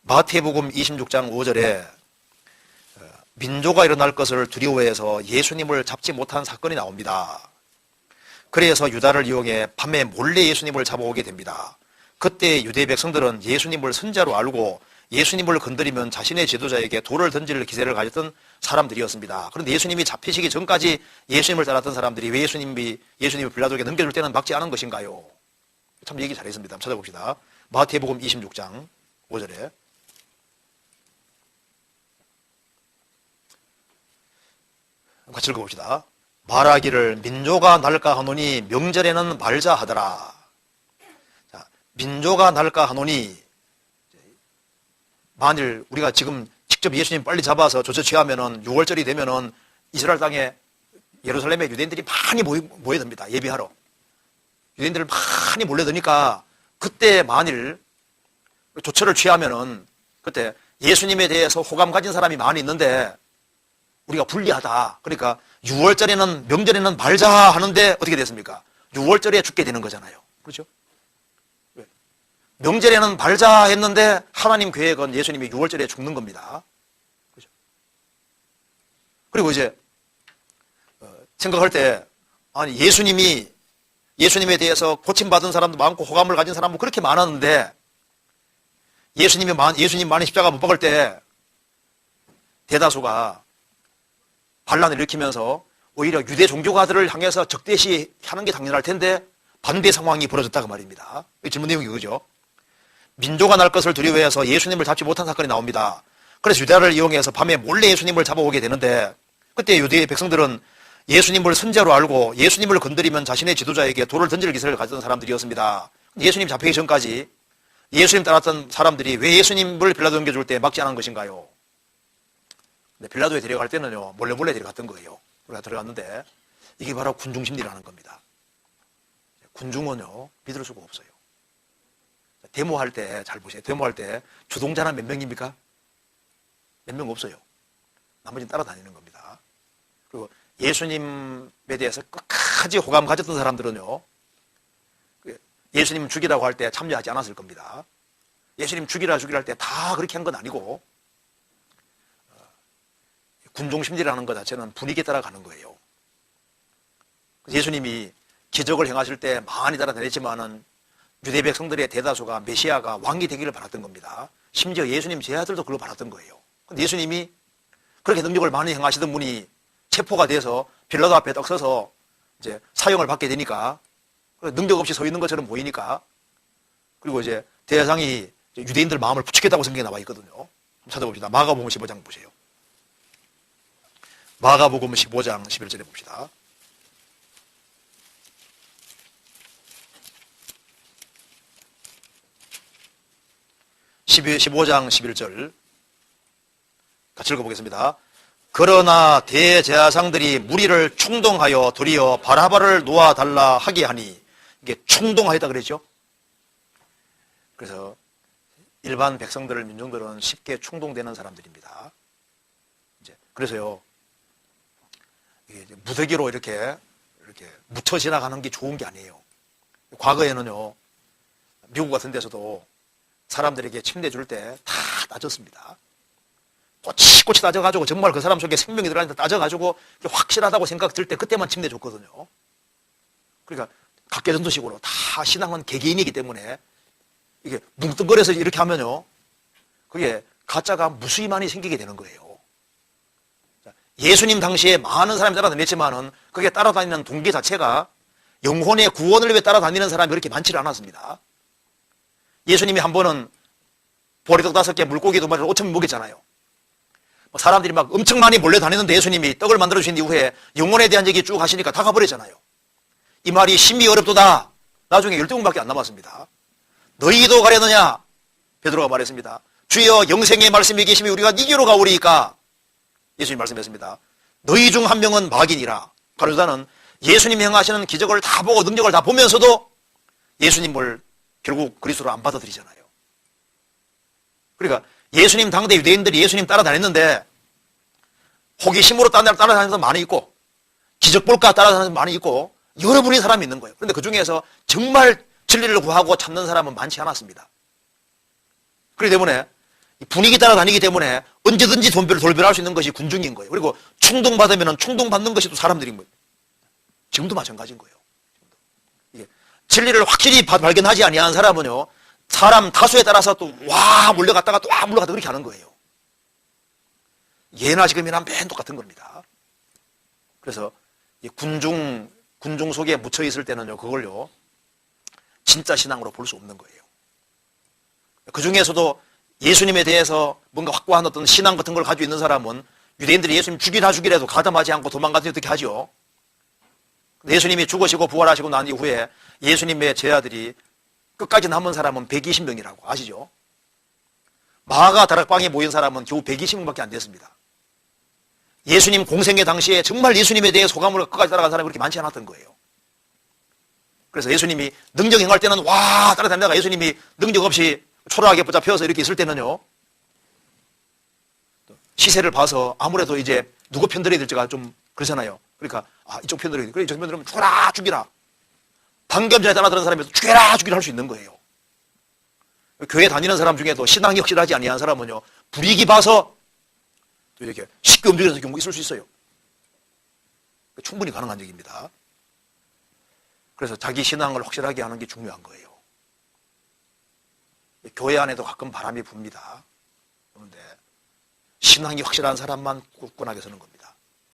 마태복음 26장 5절에 민조가 일어날 것을 두려워해서 예수님을 잡지 못한 사건이 나옵니다. 그래서 유다를 이용해 밤에 몰래 예수님을 잡아오게 됩니다. 그때 유대 백성들은 예수님을 선자로 알고 예수님을 건드리면 자신의 지도자에게 돌을 던질 기세를 가졌던 사람들이었습니다. 그런데 예수님이 잡히시기 전까지 예수님을 따랐던 사람들이 왜 예수님을 빌라도에게 넘겨줄 때는 막지 않은 것인가요? 참 얘기 잘했습니다. 한번 찾아봅시다. 마태복음 26장 5절에 같이 읽어봅시다. 말하기를 민조가 날까 하노니 명절에는 말자 하더라. 자, 민조가 날까 하노니 만일 우리가 지금 직접 예수님 빨리 잡아서 조처 취하면은 6월절이 되면은 이스라엘 땅에 예루살렘에 유대인들이 많이 모여듭니다. 예배하러. 유대인들을 많이 몰려드니까 그때 만일 조처를 취하면은 그때 예수님에 대해서 호감 가진 사람이 많이 있는데 우리가 불리하다. 그러니까 6월절에는 명절에는 말자 하는데 어떻게 됐습니까? 6월절에 죽게 되는 거잖아요. 그렇죠? 명절에는 말자 했는데 하나님 계획은 예수님이 6월절에 죽는 겁니다. 그렇죠? 그리고 이제 생각할 때 아니 예수님에 대해서 고침받은 사람도 많고 호감을 가진 사람도 그렇게 많았는데 예수님 많이 십자가 못 박을 때 대다수가 반란을 일으키면서 오히려 유대 종교가들을 향해서 적대시하는 게 당연할 텐데 반대 상황이 벌어졌다고 말입니다. 질문 내용이 그거죠. 민조가 날 것을 두려워해서 예수님을 잡지 못한 사건이 나옵니다. 그래서 유다를 이용해서 밤에 몰래 예수님을 잡아오게 되는데 그때 유대의 백성들은 예수님을 선자로 알고 예수님을 건드리면 자신의 지도자에게 돌을 던질 기세를 가졌던 사람들이었습니다. 예수님 잡히기 전까지 예수님 따랐던 사람들이 왜 예수님을 빌라도 넘겨줄 때 막지 않은 것인가요? 빌라도에 데려갈 때는요 몰래 데려갔던 거예요. 우리가 들어갔는데 이게 바로 군중심리라는 겁니다. 군중은요 믿을 수가 없어요. 데모할 때 잘 보세요. 데모할 때 주동자는 몇 명입니까? 몇 명 없어요. 나머지는 따라다니는 겁니다. 그리고 예수님에 대해서 끝까지 호감 가졌던 사람들은요 예수님 죽이라고 할 때 참여하지 않았을 겁니다. 예수님 죽이라 할 때 다 그렇게 한 건 아니고 군중심리라는 것 자체는 분위기에 따라가는 거예요. 예수님이 기적을 행하실 때 많이 따라다녔지만은 유대 백성들의 대다수가 메시아가 왕이 되기를 바랐던 겁니다. 심지어 예수님 제 아들도 그걸 바랐던 거예요. 근데 예수님이 그렇게 능력을 많이 행하시던 분이 체포가 돼서 빌라도 앞에 딱 서서 이제 사형을 받게 되니까 능력 없이 서 있는 것처럼 보이니까 그리고 이제 대상이 유대인들 마음을 부추겼다고 성경에 나와 있거든요. 한번 찾아봅시다. 마가복음 15장 보세요. 마가복음 15장 11절에 봅시다. 15장 11절 같이 읽어보겠습니다. 그러나 대제사장들이 무리를 충동하여 도리어 바라바를 놓아달라 하게 하니 이게 충동하였다 그랬죠. 그래서 일반 백성들을 민중들은 쉽게 충동되는 사람들입니다. 그래서요 무더기로 이렇게 묻혀 지나가는 게 좋은 게 아니에요. 과거에는요 미국 같은 데서도 사람들에게 침대 줄 때 다 따졌습니다. 꼬치꼬치 따져가지고 정말 그 사람 속에 생명이 들어가는데 따져가지고 확실하다고 생각 들 때 그때만 침대 줬거든요. 그러니까 각계전도식으로 다 신앙은 개개인이기 때문에 이게 뭉뚱거려서 이렇게 하면요 그게 가짜가 무수히 많이 생기게 되는 거예요. 예수님 당시에 많은 사람이 따라다녔지만은 그게 따라다니는 동기 자체가 영혼의 구원을 위해 따라다니는 사람이 그렇게 많지는 않았습니다. 예수님이 한 번은 보리떡 5개, 물고기 2마리를 5,000명 먹였잖아요. 사람들이 막 엄청 많이 몰려다니는데 예수님이 떡을 만들어주신 이후에 영혼에 대한 얘기 쭉 하시니까 다 가버리잖아요. 이 말이 심히 어렵도다. 나중에 12명밖에 안 남았습니다. 너희도 가려느냐? 베드로가 말했습니다. 주여 영생의 말씀이 계시면 우리가 니게로 가오리이까? 예수님 말씀했습니다. 너희 중 한 명은 마귀니라. 가룟유다는 예수님이 행하시는 기적을 다 보고 능력을 다 보면서도 예수님을 결국 그리스도로 안 받아들이잖아요. 그러니까 예수님 당대 유대인들이 예수님 따라다녔는데 호기심으로 따라다니는 사람 많이 있고 기적 볼까 따라다니는 사람 많이 있고 여러 분의 사람이 있는 거예요. 그런데 그 중에서 정말 진리를 구하고 찾는 사람은 많지 않았습니다. 그렇기 때문에 분위기 따라다니기 때문에 언제든지 돌변할 수 있는 것이 군중인 거예요. 그리고 충동받으면 충동받는 것이 또 사람들인 거예요. 지금도 마찬가지인 거예요. 진리를 확실히 발견하지 아니한 사람은요, 사람 다수에 따라서 또 와 몰려갔다가 또 물러갔다 그렇게 하는 거예요. 예나 지금이나 맨 똑같은 겁니다. 그래서 군중 속에 묻혀 있을 때는요, 그걸요 진짜 신앙으로 볼 수 없는 거예요. 그 중에서도 예수님에 대해서 뭔가 확고한 어떤 신앙 같은 걸 가지고 있는 사람은 유대인들이 예수님 죽이래도 가담하지 않고 도망가지 어떻게 하죠? 예수님이 죽으시고 부활하시고 난 이후에 예수님의 제자들이 끝까지 남은 사람은 120명이라고 아시죠? 마가 다락방에 모인 사람은 겨우 120명밖에 안 됐습니다. 예수님 공생애 당시에 정말 예수님에 대해 소감으로 끝까지 따라간 사람이 그렇게 많지 않았던 거예요. 그래서 예수님이 능력 행할 때는 와 따라다니다가 예수님이 능력 없이 초라하게 붙잡혀서 이렇게 있을 때는요, 시세를 봐서 아무래도 이제 누구 편들어야 될지가 좀 그러잖아요. 그러니까 이쪽 편들어야 돼. 그래 이쪽 편들으면 죽여라 죽이라. 방금 전에 따라들은 사람이 죽여라 죽이라 할 수 있는 거예요. 교회 다니는 사람 중에도 신앙이 확실하지 아니한 사람은요, 불이익이 봐서 또 이렇게 쉽게 움직여서 경우 있을 수 있어요. 충분히 가능한 얘기입니다. 그래서 자기 신앙을 확실하게 하는 게 중요한 거예요. 교회 안에도 가끔 바람이 붑니다. 그런데 신앙이 확실한 사람만 굳건하게 서는 겁니다.